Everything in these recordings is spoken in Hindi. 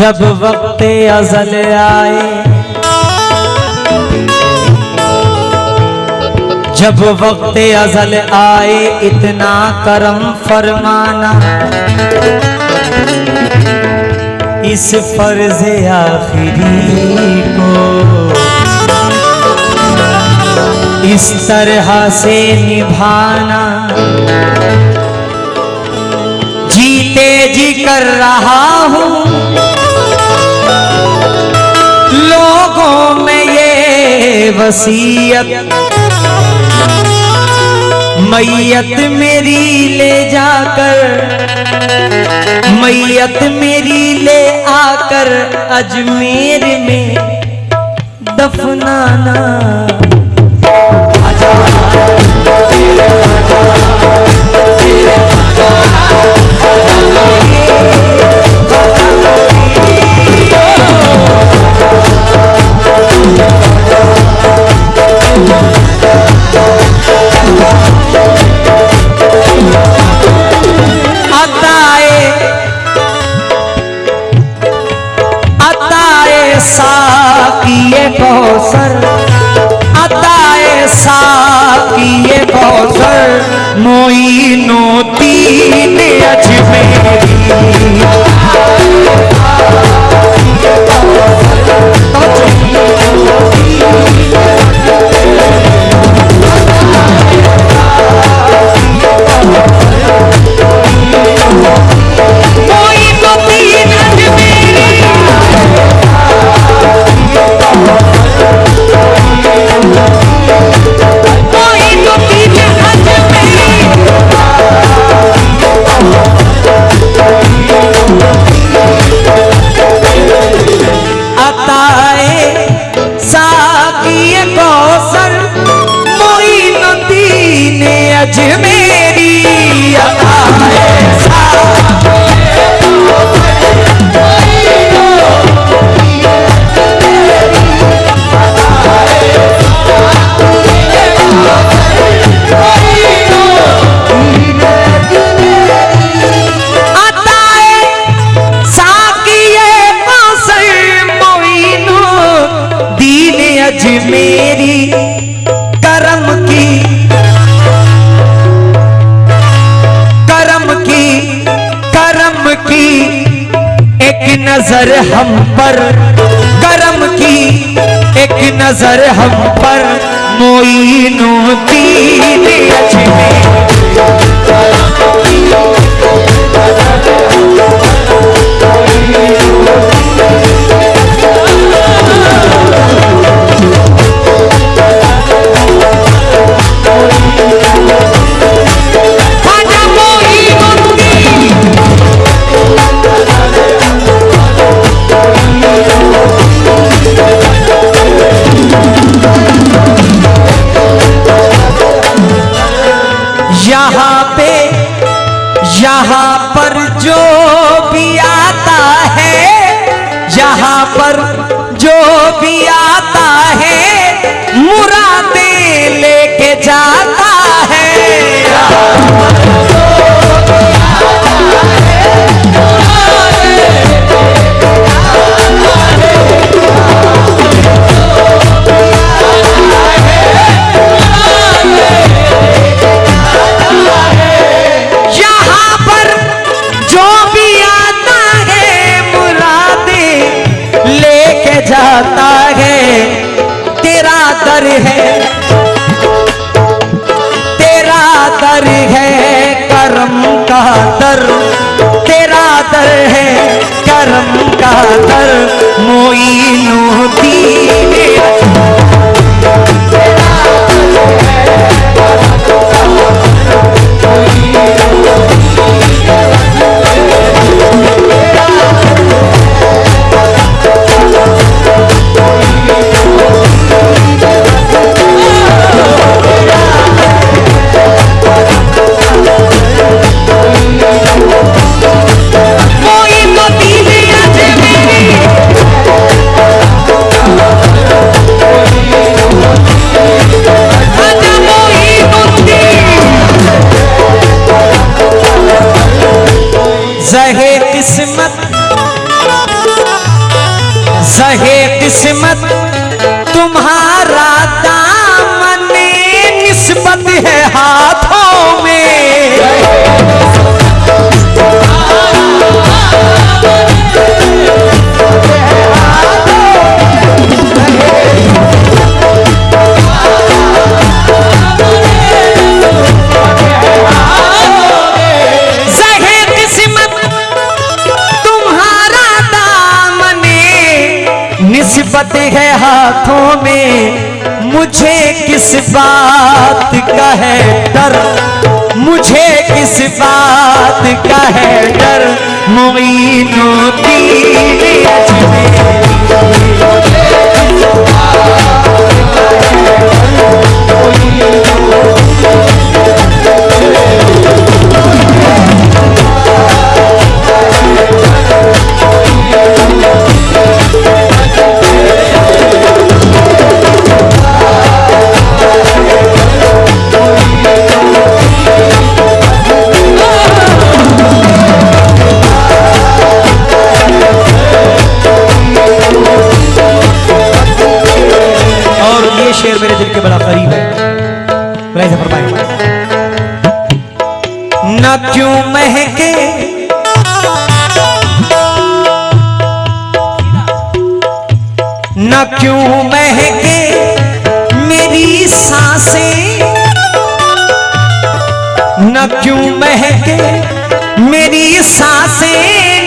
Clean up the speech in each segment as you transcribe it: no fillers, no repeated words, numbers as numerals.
जब वक्त अज़ल आए, जब वक्त अज़ल आए इतना करम फरमाना, इस फर्ज आखिरी को इस तरह से निभाना। जीते जी कर रहा हूँ लोगों में ये वसीयत, मैयत मेरी ले जाकर, मैयत मेरी ले आकर अजमेर में दफनाना। साकिए कौसर, अताए साकिए कौसर, मोइनो तीन अजमेरी। मेरी करम की, करम की, करम की एक नजर हम पर, करम की एक नजर हम पर, मोइनो तीन अजमेरी। यहाँ पर जो भी आता है, यहाँ पर जो भी आता है मुरादें लेके जाता है। जाता है तेरा दर है, तेरा दर है करम का दर, तेरा दर है करम का दर, मोइनो तीन हाथों में, मुझे किस बात का है डर, मुझे किस बात का है डर, मोइनुद्दीन अजमेरी। शेर मेरे दिल के बड़ा करीब है। न क्यों महके न क्यों महके मेरी सांसें, न क्यों महके मेरी सांसें,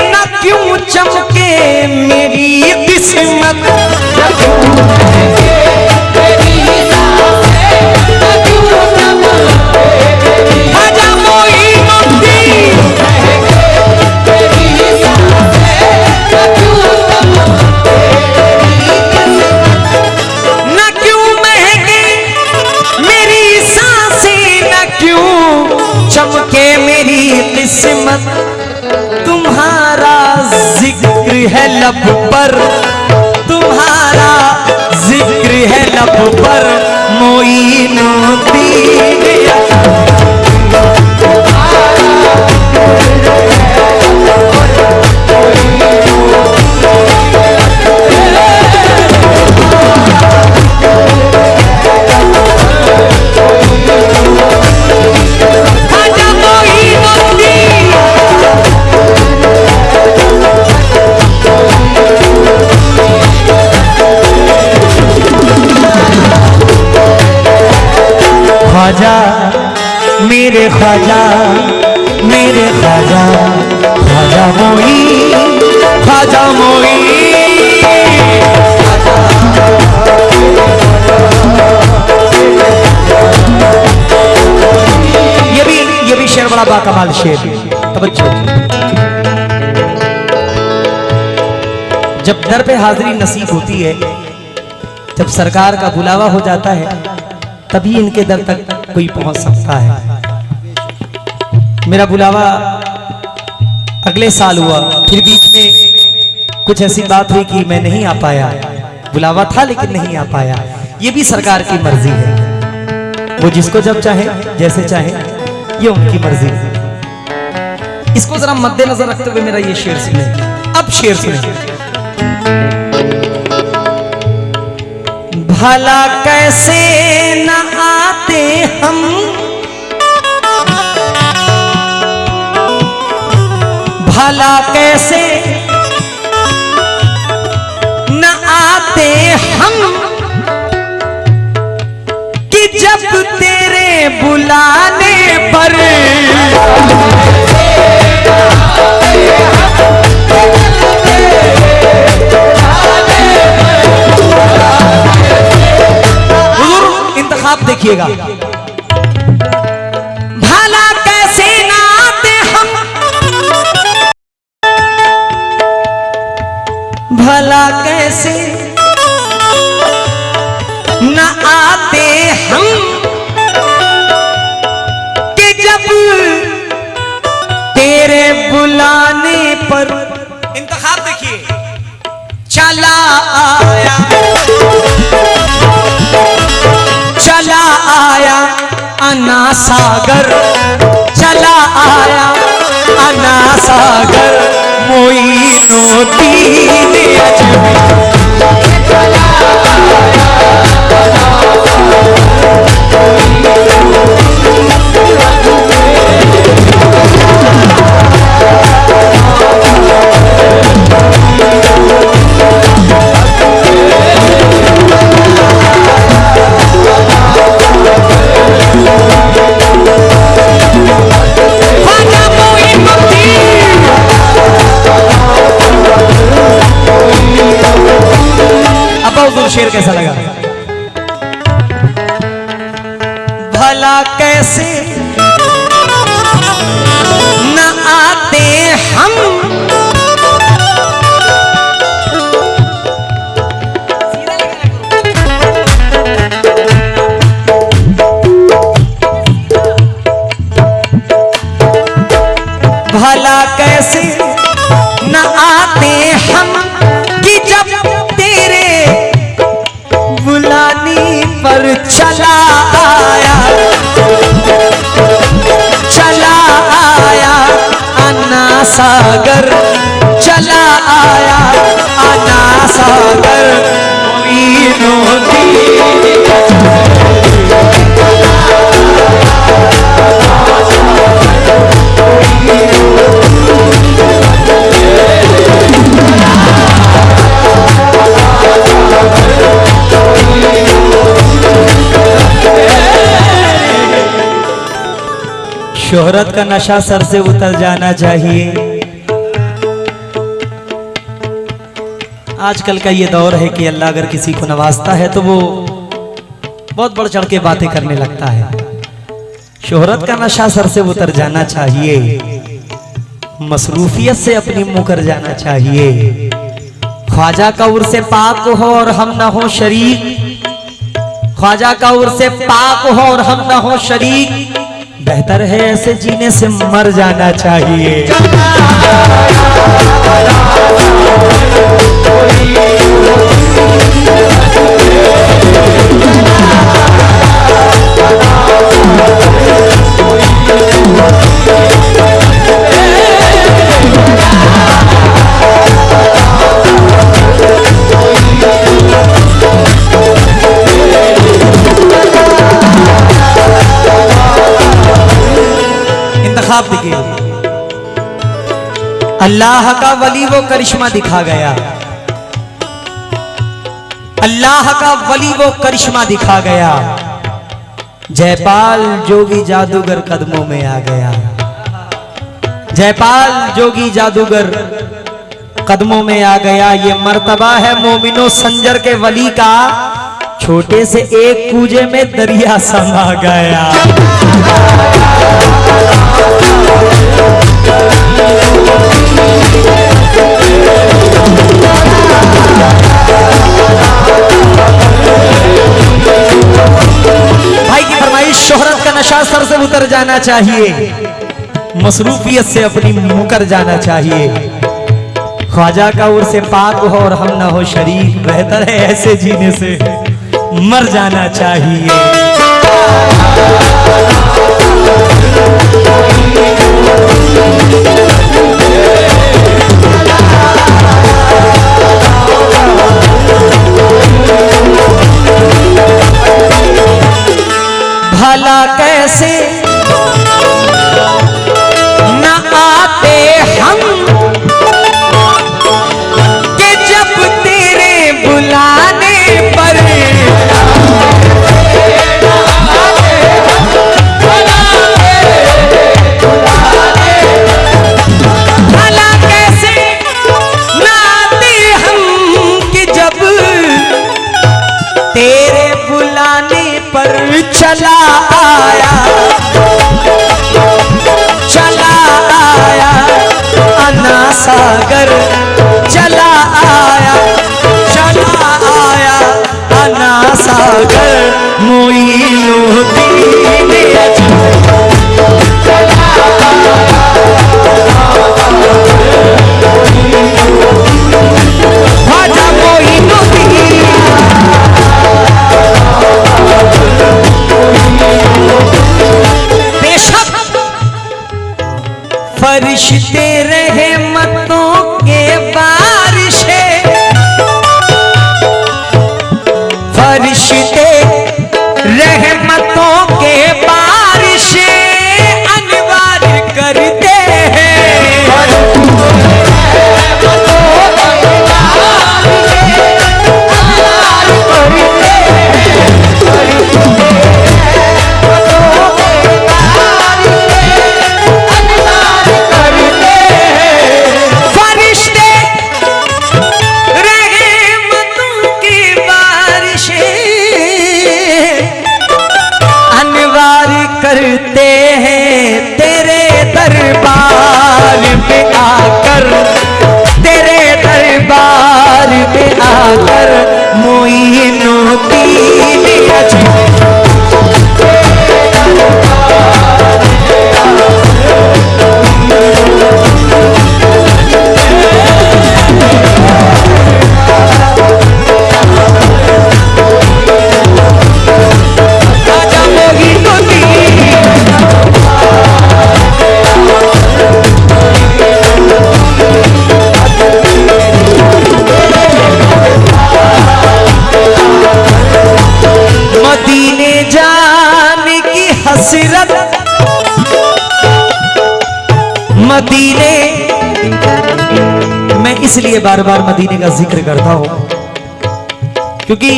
न क्यों चमके मेरी किस्मत, न क्यों महके चमके मेरी किस्मत, तुम्हारा जिक्र है लब पर, तुम्हारा जिक्र है लब पर, मोइनुद्दीन ख्वाजा मेरे ख्वाजा, मेरे ख्वाजा, ख्वाजा मोइन, ख्वाजा मोइन। ये भी शेर बड़ा बाकमाल शेर है। तवज्जो, जब दर पे हाजिरी नसीब होती है, जब सरकार का बुलावा हो जाता है, तभी इनके दर तक कोई पहुंच सकता है। मेरा बुलावा अगले साल हुआ, फिर बीच में कुछ ऐसी बात हुई कि मैं नहीं आ पाया। बुलावा था लेकिन नहीं आ पाया। ये भी सरकार की मर्जी है, वो जिसको जब चाहे जैसे चाहे, ये उनकी मर्जी है। इसको जरा मद्देनजर रखते हुए मेरा ये शेर सुने। अब शेर सुने। भला कैसे न आते हम, भला कैसे न आते हम, कि जब तेरे बुलाने पर इंतखाब देखिएगा। भला कैसे ना आते हम, भला कैसे न आते हम, कि जब तेरे बुलाने पर, इंतखाब देखिए, चला आया, चला आया अन्ना सागर, चला आया अन्ना सागर, मोइनुद्दीन अजमेरी। चला आया अन्ना बोल शेर कैसा लगा। भला कैसे न आते हम भला कैसे न आते हम कि जब तेरे बुलाने पर चला आया अन्ना सागर, चला आया अन्ना सागर। शोहरत का नशा सर से उतर जाना चाहिए। आजकल का ये दौर है कि अल्लाह अगर किसी को नवाजता है तो वो बहुत बढ़ चढ़ के बातें करने लगता है। शोहरत का नशा सर से उतर जाना चाहिए, मसरूफियत से अपनी मुकर जाना चाहिए। ख्वाजा का उर्से पाक हो और हम ना हो शरीक, ख्वाजा का उर्से पाक हो और हम ना हो शरीक। बेहतर है ऐसे जीने से मर जाना चाहिए। इंतखाब देखिए, अल्लाह का वली वो करिश्मा दिखा गया, अल्लाह का वली वो करिश्मा दिखा गया। जयपाल जोगी जादूगर कदमों में आ गया, जयपाल जोगी जादूगर कदमों में आ गया। ये मर्तबा है मोमिनो संजर के वली का, छोटे से एक कूजे में दरिया समा गया। भाई की फरमाइश, शोहरत का नशा सर से उतर जाना चाहिए, मसरूफियत से अपनी मुकर जाना चाहिए। ख्वाजा का उर्से पाक हो और हम ना हो शरीक। बेहतर है ऐसे जीने से मर जाना चाहिए। भला कैसे न आते हम कि जब तेरे बुलाने पर भला कैसे न आते हम कि जब तेरे बुलाने पर चला आया अन्ना सागर, चला आया अन्ना सागर। मोइनुद्दीन ख्वाजा मोइनुद्दीन, फरिश्ते रहमतों के बारिशे, फरिश्ते रहमतों के बारिशे अनिवार्य करते हैं। करते गुहार करते हैं तेरे दरबार में आकर, तेरे दरबार में आकर मोइनुद्दीन अजमेरी। मदीने जाने की हसरत, मदीने, मैं इसलिए बार बार मदीने का जिक्र करता हूं क्योंकि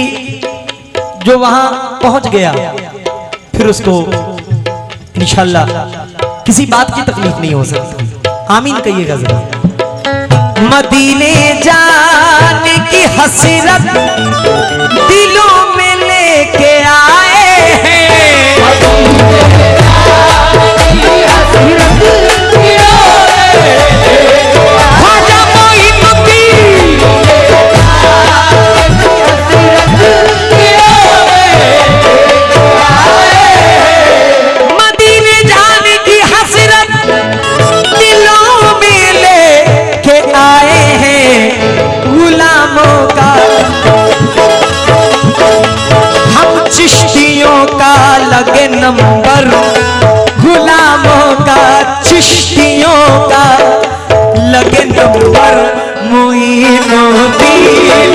जो वहां पहुंच गया फिर उसको इंशाल्लाह किसी बात की तकलीफ नहीं हो सकती। आमीन कहिएगा जरा। मदीने जाने की हसरत दिलों में लेके आए हैं, ख्वाजा मोइनुद्दीन मदीने जाने की हसरत दिलों में लेके आए हैं। गुलामों का हम चिश्तियों का लगे नंबर, गुलामों का चिश्तियों का लगे नंबर। मोइनुद्दीन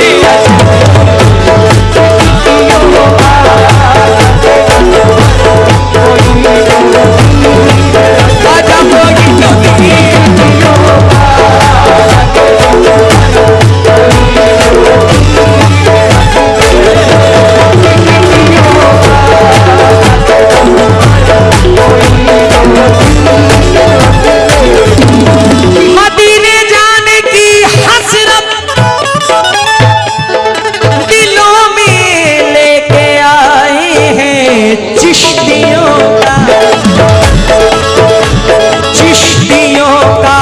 ख्वाजा मोइनुद्दीन मदीने जाने की हसरत दिलों में लेके आए हैं। चिश्तियों का, चिश्तियों का,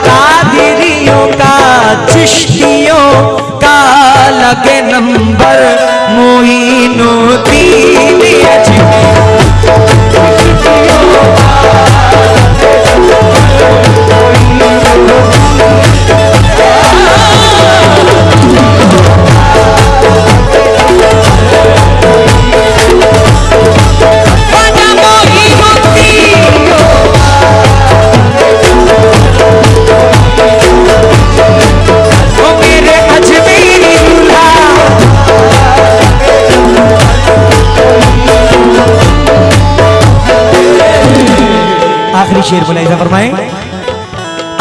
कादिरियों का, चिश्तियों का लगे नंबर। मोइनुद्दीन अजमेरी आखिरी शेर बोला फरमाए।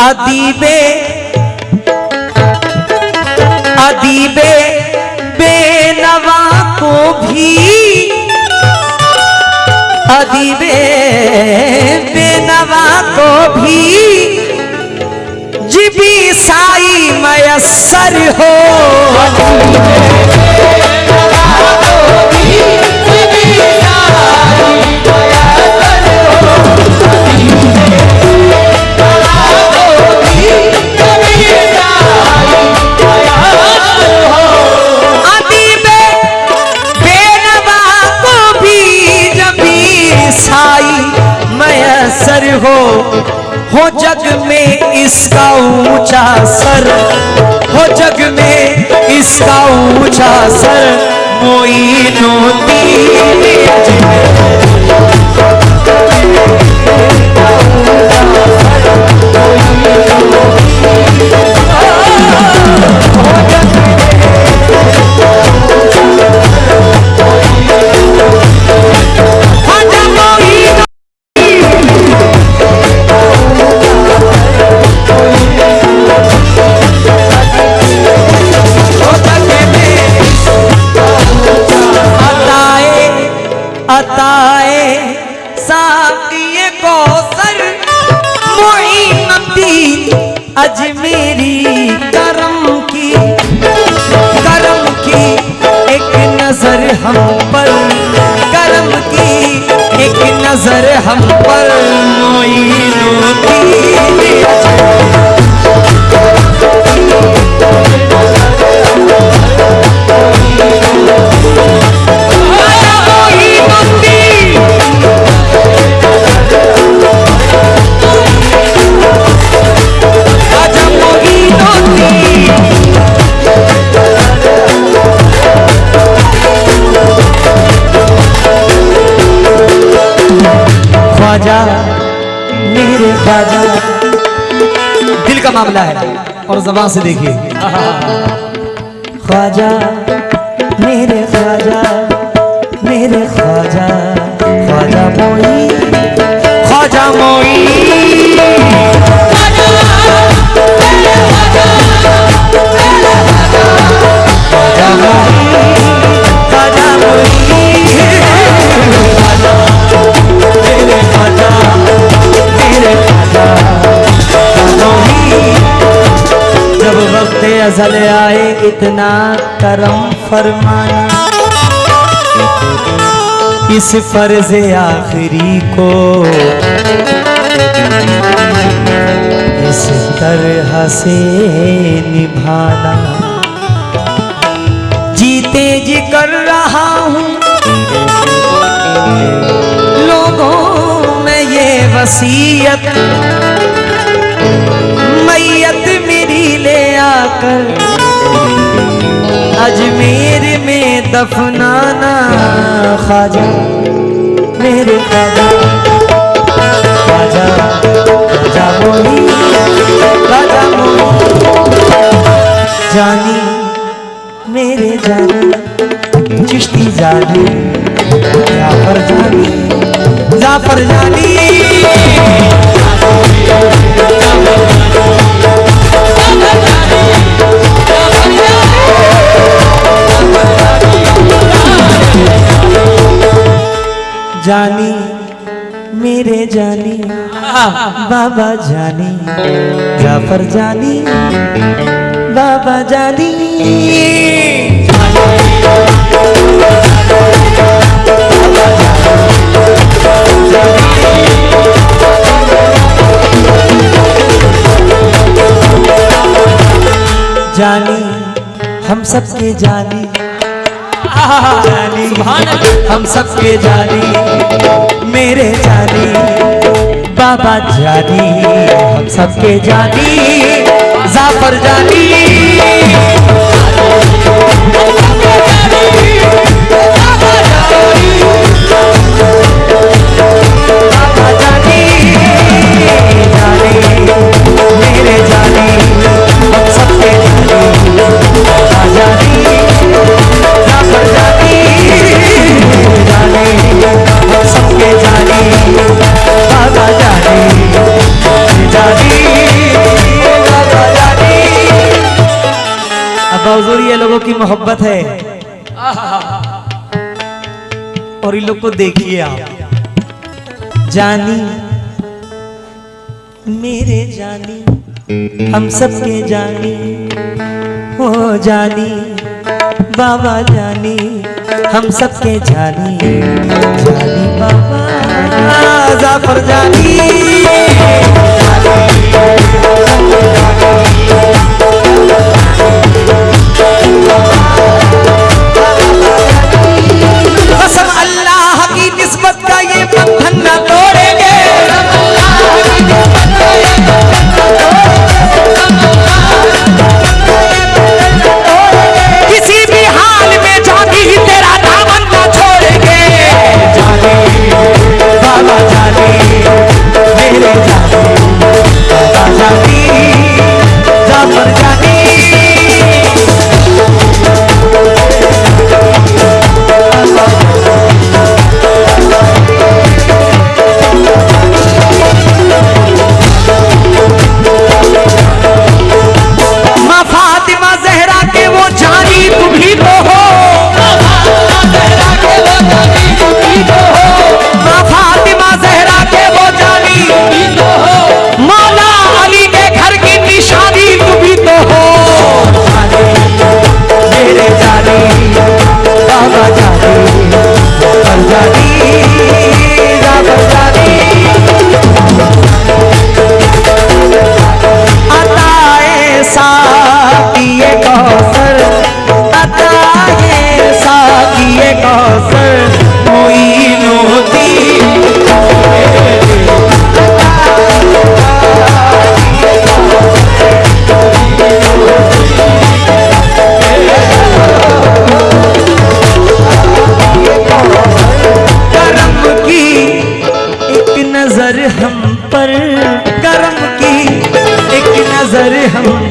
अदीबे अदीबे बेनवा को भी, अदीबे बेनवा को भी जिबी साई मयस्सर हो। हो जग में इसका ऊंचा सर, हो जग में इसका ऊंचा सर। मोइनुद्दीन अताए साक़िए कौसर मोइनुद्दीन अजमेरी करम की एक नजर हम पर, करम की एक नजर हम पर मोइनों की ख्वाजा मेरे ख्वाजा, दिल का मामला है और ज़बान से देखिए। ख्वाजा मेरे ख्वाजा, मेरे ख्वाजा, ख्वाजा मोई, ख्वाजा मोई, ख्वाजा मोई, ख्वाजा मोई, मेरे ख्वाजा, मेरे ख्वाजा मोई। जब वक्त अज़ल आए इतना करम फरमाना, इस फर्ज आखिरी को इस तरह से निभाना। जीते जी कर रहा हूँ लोगों में ये वसीयत, मैयत मेरी ले आकर अजमेर में दफनाना। ख्वाजा मेरे ख्वाजा, ख्वाजा, ख्वाजा मोई, ख्वाजा मोई, जानी मेरे जानी, चिश्ती जानी, जाफर जानी, जाफर जानी, जानी मेरे जानी, बाबा जानी, जाफर जानी, बाबा जानी, जानी हम सबके जानी, जानी हम सबके जानी, मेरे जानी, बाबा जानी, हम सबके जानी, जाफर जानी, बाबा जानी, जानी मेरे जानी, हम सबके जानी, बाबा जानी, जाफर जानी, जानी हम सबके जानी, बाबा जानी, जानी बाबा जानी। अब हुजूर ये लोगों की मोहब्बत है और इन लोग को देखिए आप। जानी मेरे जानी, हम सबके जानी, हो जानी, बाबा जानी, हम सबके जानी, जानी बाबा, जाफर जानी, कसम अल्लाह की निस्बत का ये बंधन न तोड़ेंगे, किसी भी हाल में जानी तेरा दामन न छोड़ेंगे। जानी बाबा जानी, मेरे जानी, बाबा जानी, जाफर हम